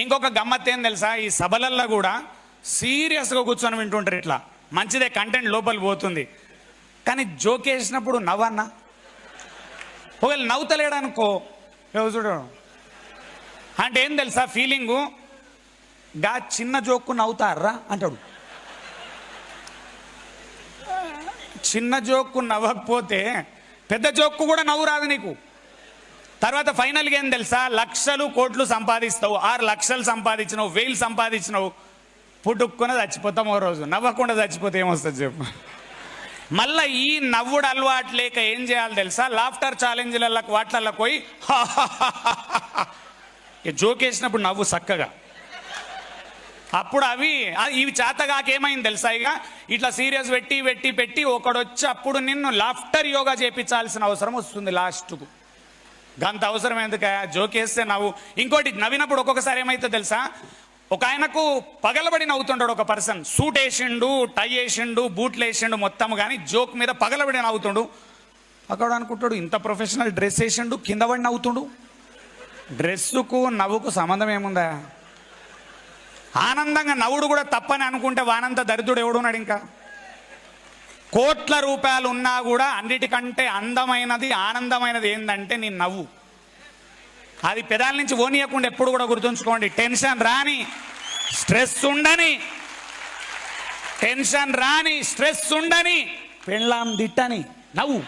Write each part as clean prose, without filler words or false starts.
ఇంకొక గమ్మత్ ఏం తెలుసా, ఈ సభలల్లో కూడా సీరియస్గా కూర్చొని వింటుంటారు. ఇట్లా మంచిదే, కంటెంట్ లోపలికి పోతుంది, కానీ జోక్ వేసినప్పుడు నవ్వన్నా. ఒకవేళ నవ్వుతలేడనుకో చూడు అంటే ఏం తెలుసా ఫీలింగు, గా చిన్న జోక్కు నవ్వుతారా అంటాడు. చిన్న జోక్కు నవ్వకపోతే పెద్ద జోక్కు కూడా నవ్వు రాదు నీకు. తర్వాత ఫైనల్గా ఏం తెలుసా, లక్షలు కోట్లు సంపాదిస్తావు, 6 లక్షలు సంపాదించినావు, 1000 సంపాదించినావు, పుట్టుక్కున చచ్చిపోతాం. ఓ రోజు నవ్వకుండా చచ్చిపోతే ఏమొస్తుంది చెప్పు. మళ్ళీ ఈ నవ్వుడు అలవాటు లేక ఏం చేయాలి తెలుసా, లాఫ్టర్ ఛాలెంజ్లకు వాటిల్లో పోయి జోక్ వేసినప్పుడు నవ్వు చక్కగా. అప్పుడు ఇవి చేతగాకేమైంది తెలుసా, ఇక ఇట్లా సీరియస్ పెట్టి ఒకడొచ్చి అప్పుడు నిన్ను లాఫ్టర్ యోగా చేయించాల్సిన అవసరం వస్తుంది లాస్ట్కు. గంత అవసరం ఎందుకు, జోక్ వేస్తే నవ్వు. ఇంకోటి నవ్వినప్పుడు ఒక్కొక్కసారి ఏమైతే తెలుసా, ఒక ఆయనకు పగలబడి నవ్వుతుంటాడు ఒక పర్సన్, సూట్ వేసిండు, టై వేసిండు, బూట్లు వేసిండు మొత్తం, కానీ జోక్ మీద పగలబడి నవ్వుతుండు. అక్కడ అనుకుంటాడు ఇంత ప్రొఫెషనల్ డ్రెస్ వేసిండు, కింద పడి నవ్వుతుండు. డ్రెస్సుకు నవ్వుకు సంబంధం ఏముందా? ఆనందంగా నవ్వుడు కూడా తప్పని అనుకుంటే వానంత దరిద్రుడు ఎవడున్నాడు? ఇంకా కోట్ల రూపాయలు ఉన్నా కూడా అన్నిటికంటే అందమైనది ఆనందమైనది ఏంటంటే నీ నవ్వు. అది పెదాల నుంచి ఓనియకుండా ఎప్పుడు కూడా గుర్తుంచుకోండి. టెన్షన్ రాని, స్ట్రెస్ ఉండని, టెన్షన్ రాని, స్ట్రెస్ ఉండని, పెళ్ళాం దిట్టని నవ్వు,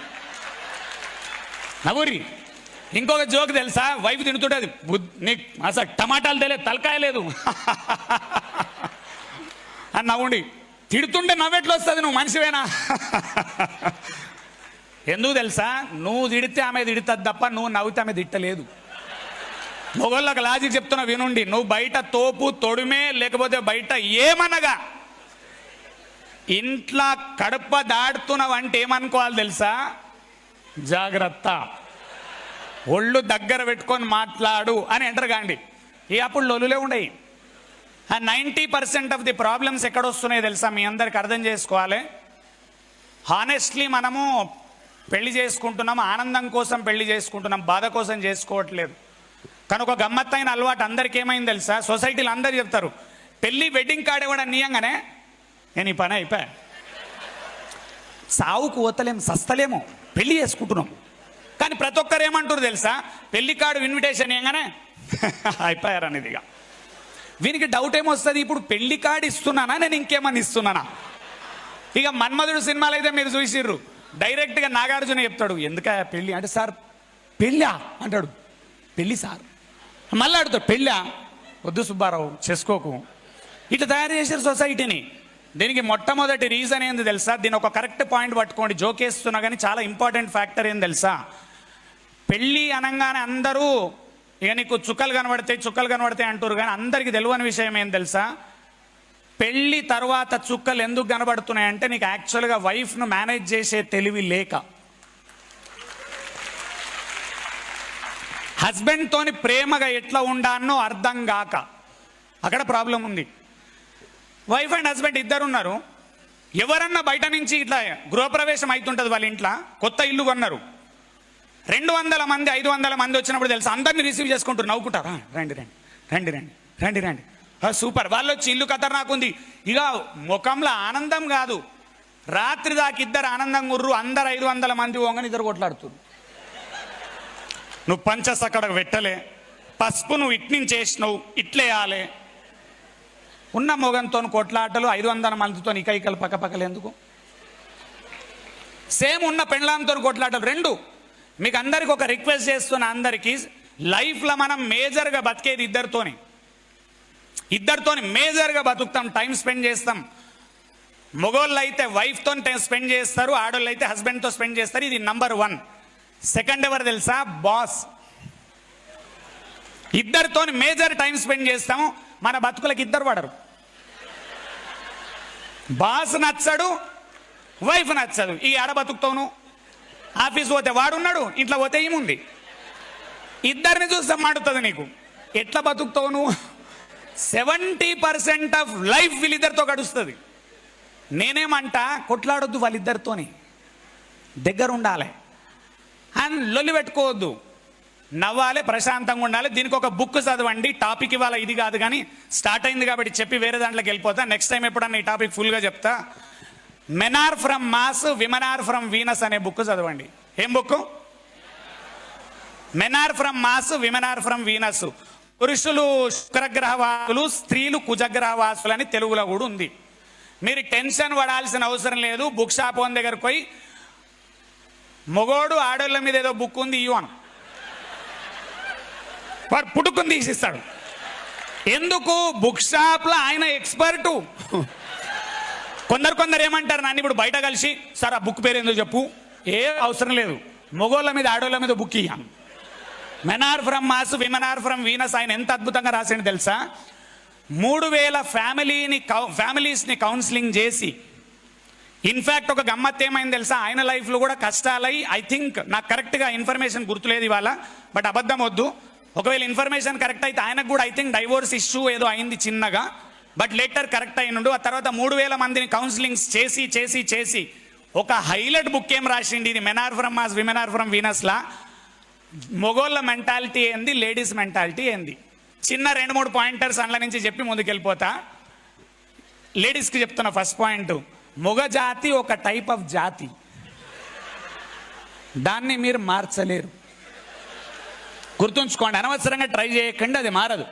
నవ్వురి. ఇంకొక జోక్ తెలుసా, వైఫ్ తింటుంటుంది, నీకు అసలు టమాటాలు తెలియదు, తలకాయ లేదు అని నవ్వుండి. తిడుతుంటే నవ్వెట్లు వస్తుంది, నువ్వు మనిషివేనా? ఎందుకు తెలుసా, నువ్వు తిడితే ఆమె తిడుతుంది తప్ప నువ్వు నవ్వుతే ఆమె తిట్టలేదు. మొగోళ్ళకి లాజిక్ చెప్తున్నా వినుండి. నువ్వు బయట తోపు తొడిమే లేకపోతే బయట ఏమనగా ఇంట్లో కడప దాడుతున్నావు అంటే ఏమనుకోవాలి తెలుసా, జాగ్రత్త, ఒళ్ళు దగ్గర పెట్టుకొని మాట్లాడు అని ఎంటర్ కాండి. అప్పుడు లొలులే ఉండయి. 90% ఆఫ్ ది ప్రాబ్లమ్స్ ఎక్కడ వస్తున్నాయి తెలుసా, మీ అందరికి అర్థం చేసుకోవాలి. హానెస్ట్లీ మనము పెళ్లి చేసుకుంటున్నాం, ఆనందం కోసం పెళ్లి చేసుకుంటున్నాం, బాధ కోసం చేసుకోవట్లేదు. కానీ ఒక గమ్మత్తైన అలవాటు అందరికి ఏమైంది తెలుసా, సొసైటీలో అందరు చెప్తారు, పెళ్ళి వెడ్డింగ్ కార్డ్ ఇవ్వడం నీయంగానే నేను ఈ పని అయిపోయా, సావుకు పోతలేము, సస్తలేము, పెళ్లి చేసుకుంటున్నాం. కానీ ప్రతి ఒక్కరు ఏమంటారు తెలుసా, పెళ్లి కార్డు ఇన్విటేషన్ ఇవ్వగానే అయిపోయారనేది. ఇక వీనికి డౌట్ ఏమొస్తుంది, ఇప్పుడు పెళ్లి కార్డు ఇస్తున్నానా నేను ఇంకేమని ఇస్తున్నానా? ఇక మన్మధుడు సినిమాలు అయితే మీరు చూసిర్రు, డైరెక్ట్గా నాగార్జున చెప్తాడు, ఎందుక పెళ్ళి అంటే, సార్ పెళ్ళా అంటాడు, పెళ్ళి సార్. మళ్ళీ అడుగుతాడు, పెళ్ళా? వద్దు సుబ్బారావు చేసుకోకు. ఇట్లా తయారు చేశారు సొసైటీని. దీనికి మొట్టమొదటి రీజన్ ఏంది తెలుసా, దీని ఒక కరెక్ట్ పాయింట్ పట్టుకోండి, జోకేస్తున్నా కానీ చాలా ఇంపార్టెంట్ ఫ్యాక్టర్ ఏం తెలుసా, పెళ్ళి అనగానే అందరూ ఇక నీకు చుక్కలు కనబడతాయి అంటారు, కానీ అందరికీ తెలియని విషయం ఏం తెలుసా, పెళ్ళి తర్వాత చుక్కలు ఎందుకు కనబడుతున్నాయంటే నీకు యాక్చువల్గా వైఫ్ను మేనేజ్ చేసే తెలివి లేక, హస్బెండ్తోని ప్రేమగా ఎట్లా ఉండానో అర్థం కాక, అక్కడ ప్రాబ్లం ఉంది. వైఫ్ అండ్ హస్బెండ్ ఇద్దరు ఉన్నారు, ఎవరన్నా బయట నుంచి ఇట్లా గృహప్రవేశం అవుతుంటుంది, వాళ్ళ ఇంట్లో కొత్త ఇల్లు కొన్నారు, 200 మంది 500 మంది వచ్చినప్పుడు తెలుసు అందరినీ రిసీవ్ చేసుకుంటారు, నవ్వుకుంటారు, రండి రండి రండి రండి రండి రండి, సూపర్. వాళ్ళు వచ్చి ఇల్లు ఖతర్నాకుంది, ఇక ముఖంలో ఆనందం కాదు, రాత్రి దాకా ఇద్దరు ఆనందంగా గుర్రు, అందరు 500 మంది వంగని ఇద్దరు కొట్లాడుతున్నారు. నువ్వు పంచస్ అక్కడ పెట్టలే, పసుపు నువ్వు ఇట్నుంచి వేసినావు, ఇట్లేయాలి, ఉన్న మొగంతో కొట్లాటలు, 500 మందితో ఇకైకలు పక్కపక్కలు ఎందుకు? సేమ్ ఉన్న పెండ్లాంతో కొట్లాటలు రెండు. మీకు అందరికి ఒక రిక్వెస్ట్ చేస్తున్న, అందరికీ లైఫ్లో మనం మేజర్గా బతికేది ఇద్దరితోని మేజర్గా బతుకుతాం, టైం స్పెండ్ చేస్తాం. మొగోళ్ళు అయితే వైఫ్తో స్పెండ్ చేస్తారు, ఆడోళ్ళు అయితే హస్బెండ్తో స్పెండ్ చేస్తారు, ఇది నంబర్ 1. సెకండ్ ఎవరు తెలుసా, బాస్. ఇద్దరితో మేజర్ టైం స్పెండ్ చేస్తాము, మన బతుకులకు ఇద్దరు పడరు. బాస్ నచ్చడు, వైఫ్ నచ్చదు, ఈ ఆడ బతుకుతావును. ఆఫీస్ పోతే వాడున్నాడు, ఇంట్లో పోతే ఏముంది, ఇద్దరిని చూస్తే మాడుతుంది నీకు, ఎట్లా బతుకుతావు నువ్వు? 70% ఆఫ్ లైఫ్ వీళ్ళిద్దరితో గడుస్తుంది. నేనేమంటా, కొట్లాడొద్దు వాళ్ళిద్దరితోని, దగ్గర ఉండాలి, అండ్ లొల్లి పెట్టుకోవద్దు. నవ్వాలి, ప్రశాంతంగా ఉండాలి. దీనికి ఒక బుక్ చదవండి. టాపిక్ ఇవాళ ఇది కాదు, కానీ స్టార్ట్ అయింది కాబట్టి చెప్పి వేరే దాంట్లోకి వెళ్ళిపోతా. నెక్స్ట్ టైం ఎప్పుడన్నా ఈ టాపిక్ ఫుల్గా చెప్తా. Men are from Mars, women are from Venus అనే బుక్ చదవండి. ఏం book? Men are from Mars, women are from Venus. పురుషులు శుక్రగ్రహవాసులు, స్త్రీలు కుజగ్రహవాసులు అని తెలుగులో కూడా ఉంది. మీరు టెన్షన్ పడాల్సిన అవసరం లేదు. బుక్ షాప్ ఓన్ దగ్గరకు పోయి మొగోడు ఆడోళ్ళ మీద ఏదో బుక్ ఉంది ఇవ్వను, వాడు పుట్టుకుని తీసిస్తాడు. ఎందుకు? బుక్ షాప్లో ఆయన ఎక్స్పర్టు. కొందరు ఏమంటారు, నన్ను ఇప్పుడు బయట కలిసి సార్ ఆ బుక్ పేరు ఎందుకు చెప్పు, ఏ అవసరం లేదు, మొగోళ్ళ మీద ఆడోళ్ళ మీద బుక్ ఇయ్యాను. Men are from Mars, women are from Venus. ఆయన ఎంత అద్భుతంగా రాసిండు తెలుసా? 3000 ఫ్యామిలీస్ని కౌన్సిలింగ్ చేసి, ఇన్ఫ్యాక్ట్ ఒక గమ్మత్ ఏమైంది తెలుసా? ఆయన లైఫ్లో కూడా కష్టాలై, ఐ థింక్ నాకు కరెక్ట్గా ఇన్ఫర్మేషన్ గుర్తులేదు ఇవాళ, బట్ అబద్ధం వద్దు, ఒకవేళ ఇన్ఫర్మేషన్ కరెక్ట్ అయితే ఆయనకు కూడా ఐ థింక్ డైవోర్స్ ఇష్యూ ఏదో అయింది చిన్నగా, బట్ లేటర్ కరెక్ట్ అయినుండు. ఆ తర్వాత 3000 మందిని కౌన్సిలింగ్స్ చేసి చేసి చేసి ఒక హైలైట్ బుక్ ఏం రాసిండి, ఇది men are from Mars, women are from వీనస్లా మొగోళ్ళ మెంటాలిటీ ఏంది, లేడీస్ మెంటాలిటీ ఏంది. చిన్న 2-3 పాయింటర్స్ అందులో నుంచి చెప్పి ముందుకెళ్ళిపోతా. లేడీస్కి చెప్తున్నా. ఫస్ట్ పాయింట్, మొగ జాతి ఒక టైప్ ఆఫ్ జాతి, దాన్ని మీరు మార్చలేరు. గుర్తుంచుకోండి, అనవసరంగా ట్రై చేయకండి, అది మారదు.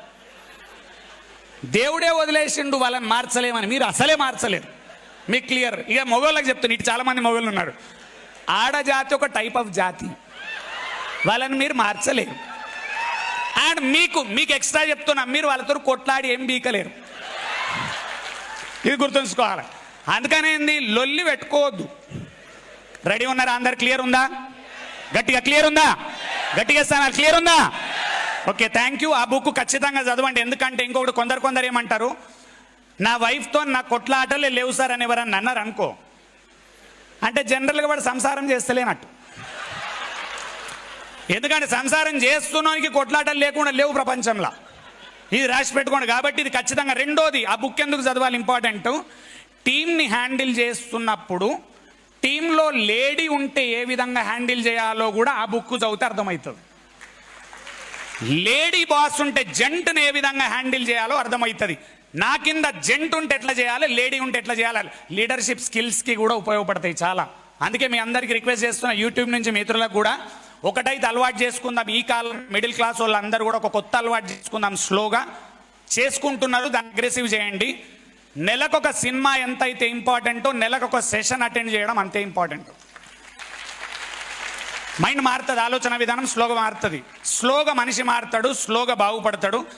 దేవుడే వదిలేసిండు వాళ్ళని మార్చలేమని, మీరు అసలే మార్చలేరు. మీకు క్లియర్. ఇక మొగోళ్ళకి చెప్తున్నా, ఇటు చాలా మంది మొగోళ్ళు ఉన్నారు. ఆడజాతి ఒక టైప్ ఆఫ్ జాతి, వాళ్ళని మీరు మార్చలేరు. అండ్ మీకు ఎక్స్ట్రా చెప్తున్నా, మీరు వాళ్ళతో కొట్లాడి ఏం బీకలేరు. ఇది గుర్తుంచుకోవాలి. అందుకనే ఏంది, లొల్లి పెట్టుకోవద్దు. రెడీ ఉన్నారా అందరు? క్లియర్ ఉందా? గట్టిగా క్లియర్ ఉందా? గట్టిగా ఇస్తాను. క్లియర్ ఉందా? Okay, thank you. ఆ బుక్ ఖచ్చితంగా చదవండి. ఎందుకంటే ఇంకొకటి, కొందరు ఏమంటారు, నా వైఫ్తో నా కొట్లాటలే లేవు సార్ అని ఎవరన్నా అన్నారు అనుకో, అంటే జనరల్గా వాడు సంసారం చేస్తలేనట్టు. ఎందుకంటే సంసారం చేస్తున్నానికి కొట్లాటలు లేకుండా లేవు ప్రపంచంలో. ఇది రాసి పెట్టుకోండి. కాబట్టి ఇది ఖచ్చితంగా. రెండోది, ఆ బుక్ ఎందుకు చదవాలి ఇంపార్టెంట్, టీంని హ్యాండిల్ చేస్తున్నప్పుడు టీంలో లేడీ ఉంటే ఏ విధంగా హ్యాండిల్ చేయాలో కూడా ఆ బుక్ చదివితే అర్థమవుతుంది. లేడీ బాస్ ఉంటే జంట్ని ఏ విధంగా హ్యాండిల్ చేయాలో అర్థమవుతుంది. నా కింద జంట్ ఉంటే ఎట్లా చేయాలి, లేడీ ఉంటే ఎట్లా చేయాలి, లీడర్షిప్ స్కిల్స్కి కూడా ఉపయోగపడతాయి చాలా. అందుకే మీ అందరికీ రిక్వెస్ట్ చేస్తున్నా, యూట్యూబ్ నుంచి మిత్రులకు కూడా ఒకటైతే అలవాటు చేసుకుందాం. ఈ కాలం మిడిల్ క్లాస్ వాళ్ళందరూ కూడా ఒక కొత్త అలవాటు చేసుకుందాం. స్లోగా చేసుకుంటున్నారు, దాన్ని అగ్రెసివ్ చేయండి. నెలకొక సినిమా ఎంత అయితే ఇంపార్టెంటో, నెలకొక సెషన్ అటెండ్ చేయడం అంతే ఇంపార్టెంట్. మైండ్ మారుతుంది, ఆలోచన విధానం స్లోగా మారుతుంది. స్లోగా మనిషి మారుతాడు, స్లోగా బాగుపడతాడు.